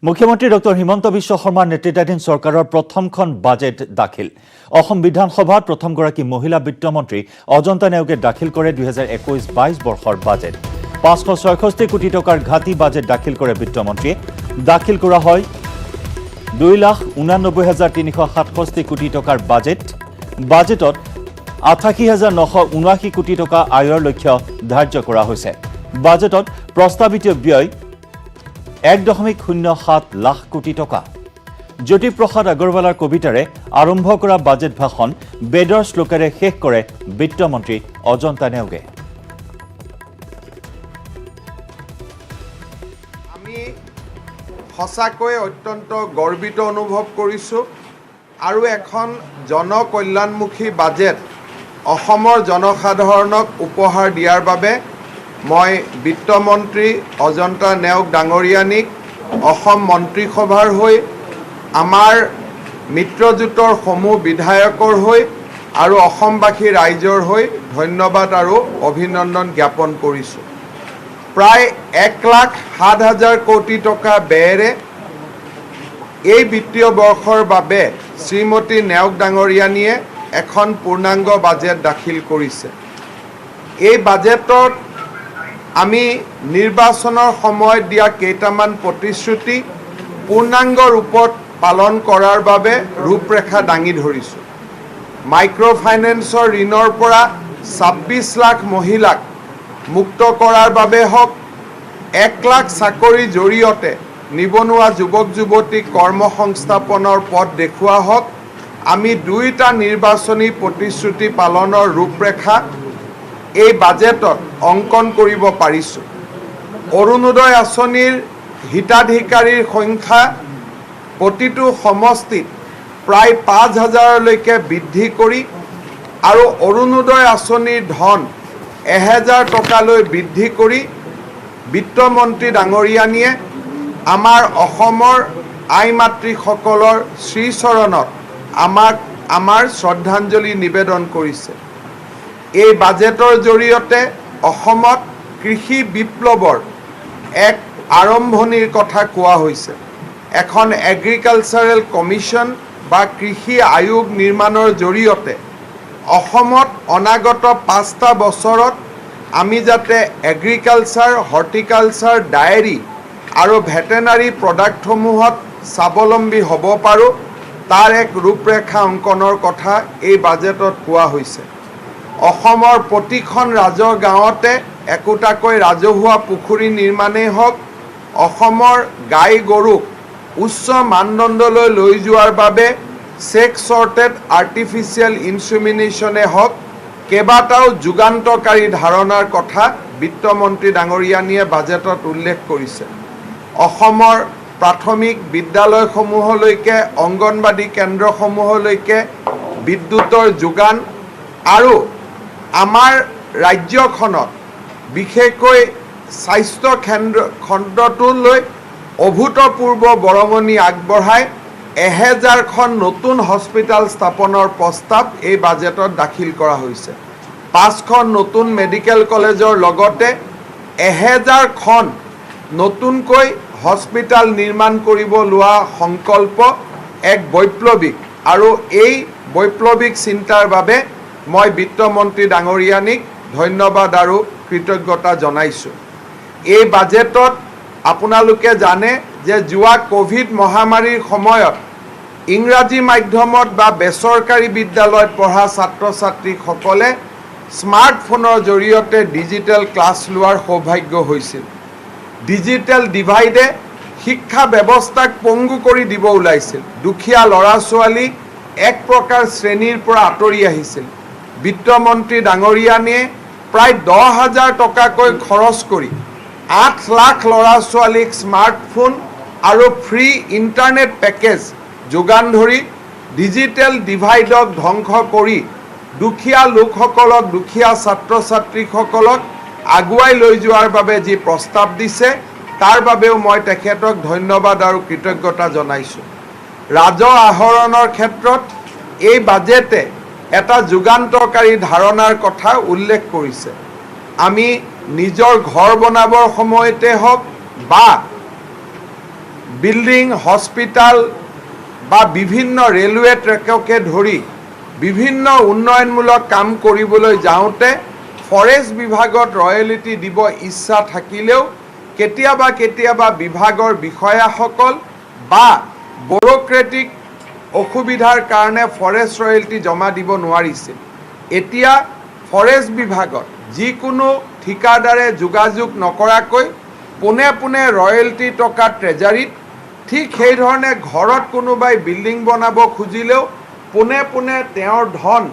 মুখ্যমন্ত্ৰী ডক্টৰ হিমন্ত বিশ্ব শৰ্মাৰ নেতৃত্বাধীন চৰকাৰৰ প্ৰথমখন বাজেট দাখিল। অসম বিধানসভাত প্ৰথমগৰাকী মহিলা বিত্তমন্ত্ৰী অজন্তা নেওগে দাখিল কৰে 2021-22 বৰ্ষৰ বাজেট। 566 কোটি টকাৰ ঘাটি বাজেট দাখিল কৰে বিত্তমন্ত্ৰীয়ে। দাখিল কৰা হয় 2,89,367 কোটি টকাৰ বাজেট। বাজেটত 88,979 কোটি টকা আয়ৰ লক্ষ্য ধাৰ্য কৰা হৈছে। বাজেটত প্ৰস্তাৱিত ব্যয় 1.07 লাখ কোটি টকা। জ্যোতিপ্ৰসাদ আগৰৱালাৰ কবিতাৰে আৰম্ভ কৰা বাজেট ভাষণ বেদৰ শ্লোকেৰে শেষ কৰে বিত্তমন্ত্ৰী অজন্তা নেওগে। আমি সঁচাকৈ অত্যন্ত গৰ্বিত অনুভৱ কৰিছোঁ আৰু এখন জনকল্যাণমুখী বাজেট অসমৰ জনসাধাৰণক উপহাৰ দিয়াৰ বাবে মই বিত্তমন্ত্ৰী অজন্তা নেওগ ডাঙৰীয়ানীক অসম মন্ত্ৰীসভাৰ হৈ আমাৰ মিত্ৰজোঁটৰ সমূহ বিধায়কৰ হৈ আৰু অসমবাসী ৰাইজৰ হৈ ধন্যবাদ আৰু অভিনন্দন জ্ঞাপন কৰিছোঁ। প্ৰায় 1,07,000 কোটি টকা ব্যয়েৰে এই বিত্তীয় বৰ্ষৰ বাবে শ্ৰীমতী নেওগ ডাঙৰীয়ানীয়ে এখন পূৰ্ণাংগ বাজেট দাখিল কৰিছে। এই বাজেটত আমি নিৰ্বাচনৰ সময়ত দিয়া কেইটামান প্ৰতিশ্ৰুতি পূৰ্ণাংগ ৰূপত পালন কৰাৰ বাবে ৰূপৰেখা দাঙি ধৰিছোঁ। মাইক্ৰ' ফাইনেন্সৰ ঋণৰ পৰা 26 লাখ মহিলাক মুক্ত কৰাৰ বাবে হওক, 1 লাখ চাকৰিৰ জৰিয়তে নিবনুৱা যুৱক যুৱতীক কৰ্মসংস্থাপনৰ পথ দেখুওৱা হওক, আমি দুয়োটা নিৰ্বাচনী প্ৰতিশ্ৰুতি পালনৰ ৰূপৰেখা এই বাজেটত অংকন কৰিব পাৰিছোঁ। অৰুণোদয় আঁচনিৰ হিতাধিকাৰীৰ সংখ্যা প্ৰতিটো সমষ্টিত প্ৰায় 5,000লৈকে বৃদ্ধি কৰি আৰু অৰুণোদয় আঁচনিৰ ধন 1,000 টকালৈ বৃদ্ধি কৰি বিত্তমন্ত্ৰী ডাঙৰীয়ানীয়ে আমাৰ অসমৰ আই মাতৃসকলৰ শ্ৰীচৰণত আমাৰ শ্ৰদ্ধাঞ্জলি নিবেদন কৰিছে। এই বাজেটৰ জৰিয়তে অসমত কৃষি বিপ্লৱৰ এক আৰম্ভণিৰ কথা কোৱা হৈছে। এখন এগ্ৰিকালচাৰেল কমিশ্যন বা কৃষি আয়োগ নিৰ্মাণৰ জৰিয়তে অসমত অনাগত 5টা বছৰত আমি যাতে এগ্ৰিকালচাৰ, হৰ্টিকালচাৰ, ডায়েৰী আৰু ভেটেনাৰী প্ৰডাক্টসমূহত স্বাৱলম্বী হ'ব পাৰোঁ, তাৰ এক ৰূপৰেখা অংকনৰ কথা এই বাজেটত কোৱা হৈছে। অসমৰ প্ৰতিখন গাঁৱতে একোটাকৈ ৰাজহুৱা পুখুৰী নিৰ্মাণেই হওক, অসমৰ গাই গৰুক উচ্চ মানদণ্ডলৈ লৈ যোৱাৰ বাবে ছেক্স ছৰ্টেড আৰ্টিফিচিয়েল ইনচেমিনেশ্যনে হওক, কেইবাটাও যুগান্তকাৰী ধাৰণাৰ কথা বিত্তমন্ত্ৰী ডাঙৰীয়ানীয়ে বাজেটত উল্লেখ কৰিছে। অসমৰ প্ৰাথমিক বিদ্যালয়সমূহলৈকে অংগনবাদী কেন্দ্ৰসমূহলৈকে বিদ্যুতৰ যোগান আৰু আমাৰ ৰাজ্যখনত বিশেষকৈ স্বাস্থ্য খণ্ডটোলৈ অভূতপূৰ্ব বৰঙণি আগবঢ়াই 1,000খন নতুন হস্পিটেল স্থাপনৰ প্ৰস্তাৱ এই বাজেটত দাখিল কৰা হৈছে। 5খন নতুন মেডিকেল কলেজৰ লগতে 1,000খন নতুনকৈ হস্পিটেল নিৰ্মাণ কৰিব লোৱা সংকল্প এক বৈপ্লৱিক, আৰু এই বৈপ্লৱিক চিন্তাৰ বাবে মই বিত্তমন্ত্ৰী ডাঙৰীয়ানীক ধন্যবাদ আৰু কৃতজ্ঞতা জনাইছোঁ। এই বাজেটত আপোনালোকে জানে যে যোৱা ক'ভিড মহামাৰীৰ সময়ত ইংৰাজী মাধ্যমত বা বেচৰকাৰী বিদ্যালয়ত পঢ়া ছাত্ৰ ছাত্ৰীসকলে স্মাৰ্টফোনৰ জৰিয়তে ডিজিটেল ক্লাছ লোৱাৰ সৌভাগ্য হৈছিল। ডিজিটেল ডিভাইডে শিক্ষা ব্যৱস্থাক পংগু কৰি দিব ওলাইছিল। দুখীয়া ল'ৰা ছোৱালী এক প্ৰকাৰ শ্ৰেণীৰ পৰা আঁতৰি আহিছিল। বিত্তমন্ত্ৰী ডাঙৰীয়ানীয়ে প্ৰায় 10,000 টকাকৈ খৰচ কৰি 8 লাখ ল'ৰা ছোৱালীক স্মাৰ্টফোন আৰু ফ্ৰী ইণ্টাৰনেট পেকেজ যোগান ধৰি ডিজিটেল ডিভাইডক ধ্বংস কৰি দুখীয়া লোকসকলক, দুখীয়া ছাত্ৰ ছাত্ৰীসকলক আগুৱাই লৈ যোৱাৰ বাবে যি প্ৰস্তাৱ দিছে, তাৰ বাবেও মই তেখেতক ধন্যবাদ আৰু কৃতজ্ঞতা জনাইছোঁ। ৰাজহ আহৰণৰ ক্ষেত্ৰত এই বাজেটে এটা যুগান্তকাৰী ধাৰণাৰ কথা উল্লেখ কৰিছে। আমি নিজৰ ঘৰ বনাবৰ সময়তে হওক বা বিল্ডিং হস্পিটাল বা বিভিন্ন ৰেলৱে ট্ৰেককে ধৰি বিভিন্ন উন্নয়নমূলক কাম কৰিবলৈ যাওঁতে ফৰেষ্ট বিভাগত ৰয়েলিটি দিব ইচ্ছা থাকিলেও কেতিয়াবা বিভাগৰ বিষয়াসকল বা ব্যুৰক্ৰেটিক অসুবিধাৰ কাৰণে ফৰেষ্ট ৰয়েলিটি জমা দিব নোৱাৰিছিল। এতিয়া ফৰেষ্ট বিভাগত যিকোনো ঠিকাদাৰে যোগাযোগ নকৰাকৈ পোনে পোনে ৰয়েলিটি টকা ট্ৰেজাৰীত, ঠিক সেইধৰণে ঘৰত কোনোবাই বিল্ডিং বনাব খুজিলেও পোনে পোনে তেওঁৰ ধন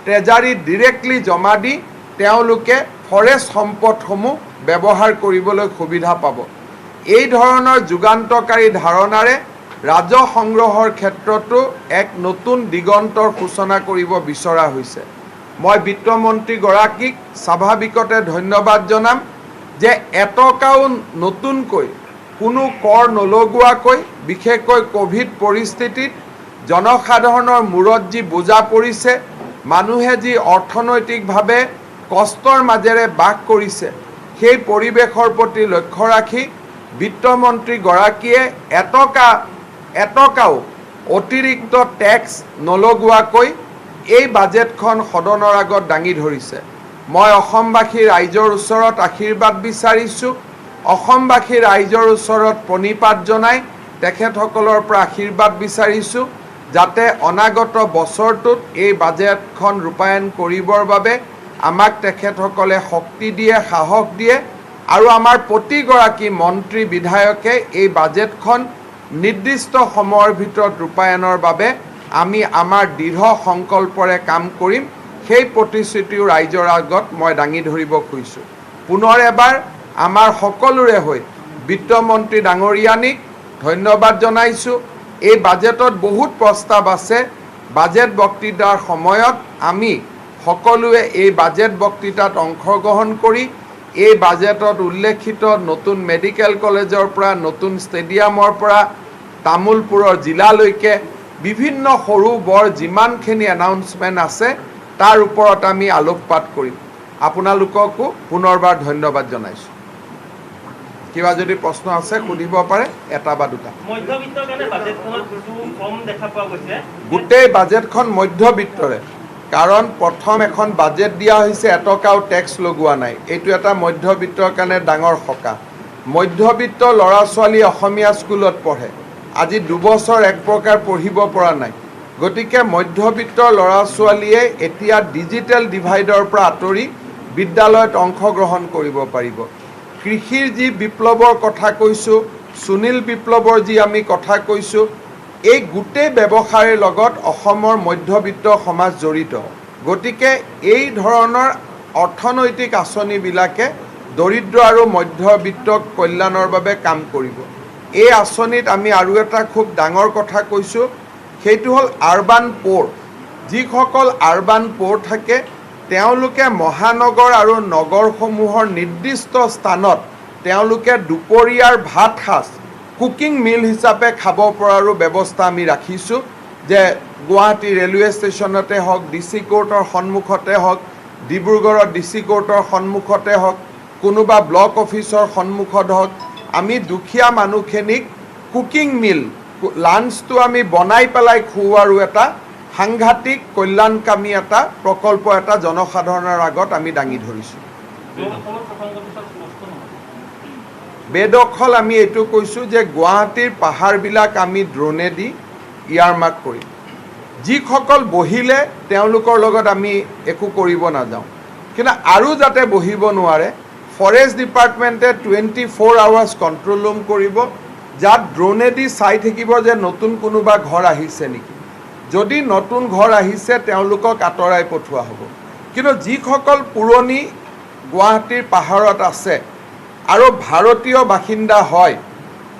ট্ৰেজাৰীত ডিৰেক্টলি জমা দি তেওঁলোকে ফৰেষ্ট সম্পদসমূহ ব্যৱহাৰ কৰিবলৈ সুবিধা পাব। এই ধৰণৰ যুগান্তকাৰী ধাৰণাৰে ৰাজহ সংগ্ৰহৰ ক্ষেত্ৰতো এক নতুন দিগন্তৰ সূচনা কৰিব বিচৰা হৈছে। মই বিত্তমন্ত্ৰীগৰাকীক স্বাভাৱিকতে ধন্যবাদ জনাম যে এটকাও নতুনকৈ কোনো কৰ নলগোৱাকৈ, বিশেষকৈ কোভিড পৰিস্থিতিত জনসাধাৰণৰ মূৰত যি বোজা পৰিছে, মানুহে যি অৰ্থনৈতিকভাৱে কষ্টৰ মাজেৰে বাস কৰিছে, সেই পৰিৱেশৰ প্ৰতি লক্ষ্য ৰাখি বিত্তমন্ত্ৰীগৰাকীয়ে এটকাও অতিৰিক্ত টেক্স নলগোৱাকৈ এই বাজেটখন সদনৰ আগত দাঙি ধৰিছে। মই অসমবাসী ৰাইজৰ ওচৰত আশীৰ্বাদ বিচাৰিছোঁ, অসমবাসী ৰাইজৰ ওচৰত প্ৰণিপাত জনাই তেখেতসকলৰ পৰা আশীৰ্বাদ বিচাৰিছোঁ যাতে অনাগত বছৰটোত এই বাজেটখন ৰূপায়ণ কৰিবৰ বাবে আমাক তেখেতসকলে শক্তি দিয়ে, সাহস দিয়ে আৰু আমাৰ প্ৰতিগৰাকী মন্ত্ৰী বিধায়কে এই বাজেটখন নিৰ্দিষ্ট সময়ৰ ভিতৰত ৰূপায়ণৰ বাবে আমি আমাৰ দৃঢ় সংকল্পৰে কাম কৰিম। সেই প্ৰতিশ্ৰুতিও ৰাইজৰ আগত মই দাঙি ধৰিব খুজিছোঁ। পুনৰ এবাৰ আমাৰ সকলোৰে হৈ বিত্তমন্ত্ৰী ডাঙৰীয়ানীক ধন্যবাদ জনাইছোঁ। এই বাজেটত বহুত প্ৰস্তাৱ আছে। বাজেট বক্তৃতাৰ সময়ত আমি সকলোৱে এই বাজেট বক্তৃতাত অংশগ্ৰহণ কৰি এই বাজেটত উল্লেখিত নতুন মেডিকেল কলেজৰ পৰা, নতুন ষ্টেডিয়ামৰ পৰা তামোলপুৰৰ জিলালৈকে বিভিন্ন সৰু বৰ যিমানখিনি এনাউন্সমেণ্ট আছে তাৰ ওপৰত আমি আলোকপাত কৰিম। আপোনালোককো পুনৰবাৰ ধন্যবাদ জনাইছোঁ। কিবা যদি প্ৰশ্ন আছে সুধিব পাৰে, এটা বা দুটা। গোটেই বাজেটখন মধ্যবিত্তৰে, কাৰণ প্ৰথম এখন বাজেট দিয়া হৈছে, এটকাও টেক্স লগোৱা নাই। এইটো এটা মধ্যবিত্তৰ কাৰণে ডাঙৰ সকাহ। মধ্যবিত্ত ল'ৰা ছোৱালী অসমীয়া স্কুলত পঢ়ে, আজি 2 বছৰ এক প্ৰকাৰ পঢ়িব পৰা নাই। গতিকে মধ্যবিত্তৰ ল'ৰা ছোৱালীয়ে এতিয়া ডিজিটেল ডিভাইডৰ পৰা আঁতৰি বিদ্যালয়ত অংশগ্ৰহণ কৰিব পাৰিব। কৃষিৰ যি বিপ্লৱৰ কথা কৈছোঁ, সুনীল বিপ্লৱৰ যি আমি কথা কৈছোঁ, এই গোটেই ব্যৱসায়ৰ লগত অসমৰ মধ্যবিত্ত সমাজ জড়িত। গতিকে এই ধৰণৰ অৰ্থনৈতিক আঁচনিবিলাকে দৰিদ্ৰ আৰু মধ্যবিত্ত কল্যাণৰ বাবে কাম কৰিব। এই আঁচনিত আমি আৰু এটা খুব ডাঙৰ কথা কৈছোঁ, সেইটো হ'ল আৰবান প'ৰ। যিসকল আৰবান প'ৰ থাকে তেওঁলোকে মহানগৰ আৰু নগৰসমূহৰ নিৰ্দিষ্ট স্থানত তেওঁলোকে দুপৰীয়াৰ ভাত সাজ কুকিং মিল হিচাপে খাব পৰাৰো ব্যৱস্থা আমি ৰাখিছোঁ। যে গুৱাহাটী ৰেলৱে ষ্টেচনতে হওক, DC কোৰ্টৰ সন্মুখতে হওক, ডিব্ৰুগড়ৰ DC কোৰ্টৰ সন্মুখতে হওক, কোনোবা ব্লক অফিচৰ সন্মুখত হওক, আমি দুখীয়া মানুহখিনিক কুকিং মিল, লাঞ্চটো আমি বনাই পেলাই খুওৱাৰো এটা সাংঘাতিক কল্যাণকামী এটা প্ৰকল্প এটা জনসাধাৰণৰ আগত আমি দাঙি ধৰিছোঁ। বেদখল আমি এইটো কৈছোঁ যে গুৱাহাটীৰ পাহাৰবিলাক আমি ড্ৰোনেদি ইয়াৰমাৰ্ক কৰিম। যিসকল বহিলে তেওঁলোকৰ লগত আমি একো কৰিব নাযাওঁ, কিন্তু আৰু যাতে বহিব নোৱাৰে ফৰেষ্ট ডিপাৰ্টমেণ্টে 24 আৱাৰ্ছ কণ্ট্ৰল ৰুম কৰিব, যাত ড্ৰোনেদি চাই থাকিব যে নতুন কোনোবা ঘৰ আহিছে নেকি। যদি নতুন ঘৰ আহিছে তেওঁলোকক আঁতৰাই পঠোৱা হ'ব। কিন্তু যিসকল পুৰণি গুৱাহাটীৰ পাহাৰত আছে আৰু ভাৰতীয় বাসিন্দা হয়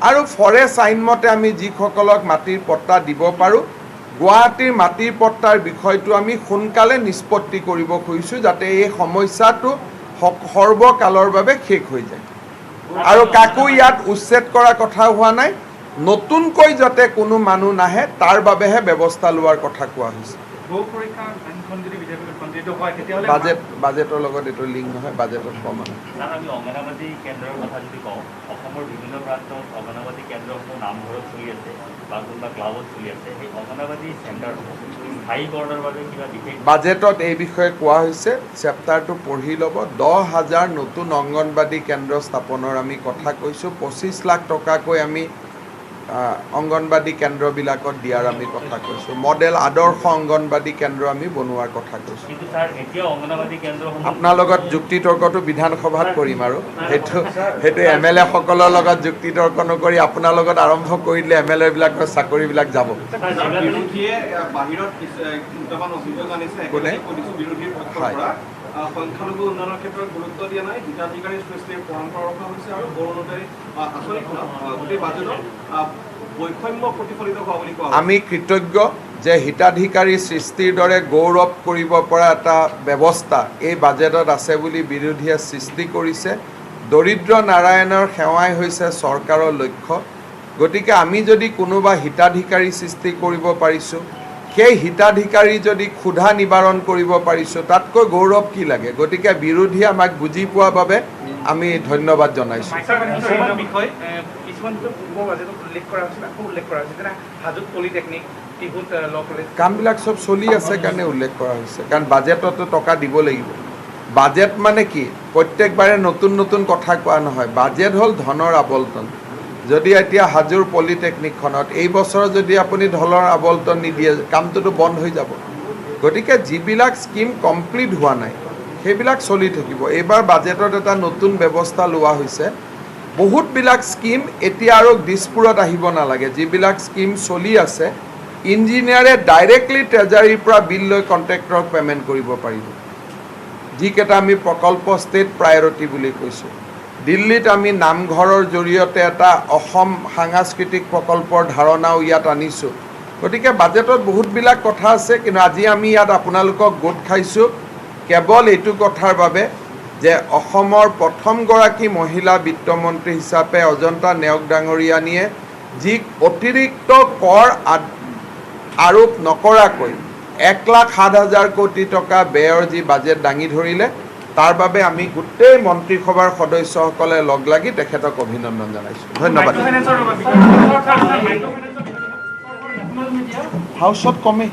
আৰু ফৰেষ্ট আইনমতে আমি যিসকলক মাটিৰ পট্টা দিব পাৰোঁ, গুৱাহাটীৰ মাটিৰ পট্টাৰ বিষয়টো আমি সোনকালে নিষ্পত্তি কৰিব খুজিছোঁ, যাতে এই সমস্যাটো সৰ্বকালৰ বাবে শেষ হৈ যায়। আৰু কাকো ইয়াত উচ্ছেদ কৰা কথা হোৱা নাই, নতুনকৈ যাতে কোনো মানুহ নাহে তাৰ বাবেহে ব্যৱস্থা লোৱাৰ কথা কোৱা হৈছে। পৰীক্ষা আইনখন যদি বিজেপিত ৰূপান্তৰিত হয় তেতিয়াহ'লে বাজেটৰ লগত এইটো লিংক নহয়, বাজেটত কম আছে। ছাৰ, আমি অংগনবাদী কেন্দ্ৰৰ কথা যদি কওঁ, অসমৰ বিভিন্ন প্ৰান্তত অংগনবাদী কেন্দ্ৰসমূহ নামঘৰত চলি আছে বা কোনোবা ক্লাবত চলি আছে। সেই অংগনবাদী চেণ্টাৰসমূহ স্থায়ীকৰণৰ বাবে কিবা বিশেষ বাজেটত এই বিষয়ে কোৱা হৈছে, চেপ্টাৰটো পঢ়ি ল'ব। 10,000 নতুন অংগনবাদী কেন্দ্ৰ স্থাপনৰ আমি কথা কৈছোঁ। 25 লাখ টকাকৈ আমি অংগনবাদী কেন্দ্ৰবিলাকত দিয়াৰ আমি কথা কৈছোঁ। মডেল আদৰ্শ অংগনবাদী কেন্দ্ৰ আমি বনোৱাৰ কথা কৈছোঁ। কিন্তু ছাৰ, এতিয়া অংগনবাদী কেন্দ্ৰসমূহ আপোনাৰ লগত যুক্তি তৰ্কটো বিধানসভাত কৰিম, আৰু সেইটো MLA সকলৰ লগত যুক্তি তৰ্ক নকৰি আপোনাৰ লগত আৰম্ভ কৰিলে MLA বিলাকৰ চাকৰিবিলাক যাব। বিৰোধীয়ে বাহিৰত দুটামান অভিযোগ আনিছে। কোনে? বিৰোধীৰ পক্ষৰ হয়। পৰা সংখ্যালঘু উন্নয়নৰ ক্ষেত্ৰত গুৰুত্ব দিয়া নাই, হিতাধিকাৰী সৃষ্টিৰ পৰম্পৰা ৰখা হৈছে আৰু গৌৰৱদায়ী আঁচনিখনত গোটেই বাজেটত বৈষম্য প্ৰতিফলিত হোৱা বুলি কোৱা হৈছে। আমি কৃতজ্ঞ যে হিতাধিকাৰী সৃষ্টিৰ দৰে গৌৰৱ কৰিব পৰা এটা ব্যৱস্থা এই বাজেটত আছে বুলি বিৰোধীয়ে সৃষ্টি কৰিছে। দৰিদ্ৰ নাৰায়ণৰ সেৱাই হৈছে চৰকাৰৰ লক্ষ্য। গতিকে আমি যদি কোনোবা হিতাধিকাৰী সৃষ্টি কৰিব পাৰিছোঁ, সেই হিতাধিকাৰী যদি ক্ষুধা নিবাৰণ কৰিব পাৰিছোঁ, তাতকৈ গৌৰৱ কি লাগে? গতিকে বিৰোধীয়ে আমাক বুজি পোৱাৰ বাবে আমি ধন্যবাদ জনাইছোঁ। বিষয় কিছুমান পূৰ্বৰ বাজেটত উল্লেখ কৰা হৈছিল, আকৌ উল্লেখ কৰা হৈছিল, যেনে হাজোত পলিটেকনিক, টিহুত ল কলেজ। কামবিলাক চব চলি আছে কাৰণে উল্লেখ কৰা হৈছে, কাৰণ বাজেটতো টকা দিব লাগিব। বাজেট মানে কি? প্ৰত্যেকবাৰে নতুন নতুন কথা কোৱা নহয়। বাজেট হ'ল ধনৰ আবণ্টন। যদি এতিয়া হাজোৰ পলিটেকনিকখনত এই বছৰ যদি আপুনি ধনৰ আবণ্টন নিদিয়ে, কামটোতো বন্ধ হৈ যাব। গতিকে যিবিলাক স্কিম কমপ্লিট হোৱা নাই সেইবিলাক চলি থাকিব। এইবাৰ বাজেটত এটা নতুন ব্যৱস্থা লোৱা হৈছে। বহুতবিলাক স্কিম এতিয়া আৰু দিছপুৰত আহিব নালাগে। যিবিলাক স্কিম চলি আছে, ইঞ্জিনিয়াৰে ডাইৰেক্টলি ট্ৰেজাৰীৰ পৰা বিল লৈ কণ্ট্ৰেক্টৰক পে'মেণ্ট কৰিব পাৰিব। যিকেইটা আমি প্ৰকল্প ষ্টেট প্ৰায়ৰিটি বুলি কৈছোঁ। দিল্লীত আমি নামঘৰৰ জৰিয়তে এটা অসম সাংস্কৃতিক প্ৰকল্পৰ ধাৰণাও ইয়াত আনিছোঁ। গতিকে বাজেটত বহুতবিলাক কথা আছে, কিন্তু আজি আমি ইয়াত আপোনালোকক গোট খাইছোঁ কেৱল এইটো কথাৰ বাবে যে অসমৰ প্ৰথমগৰাকী মহিলা বিত্তমন্ত্ৰী হিচাপে অজন্তা নেওগ ডাঙৰীয়ানীয়ে যি অতিৰিক্ত কৰ আৰোপ নকৰাকৈ 1,07,000 কোটি টকা ব্যয়ৰ যি বাজেট দাঙি ধৰিলে, তাৰ বাবে আমি গোটেই মন্ত্ৰীসভাৰ সদস্যসকলে লগ লাগি তেখেতক অভিনন্দন জনাইছোঁ। ধন্যবাদ। হাউচত কমেই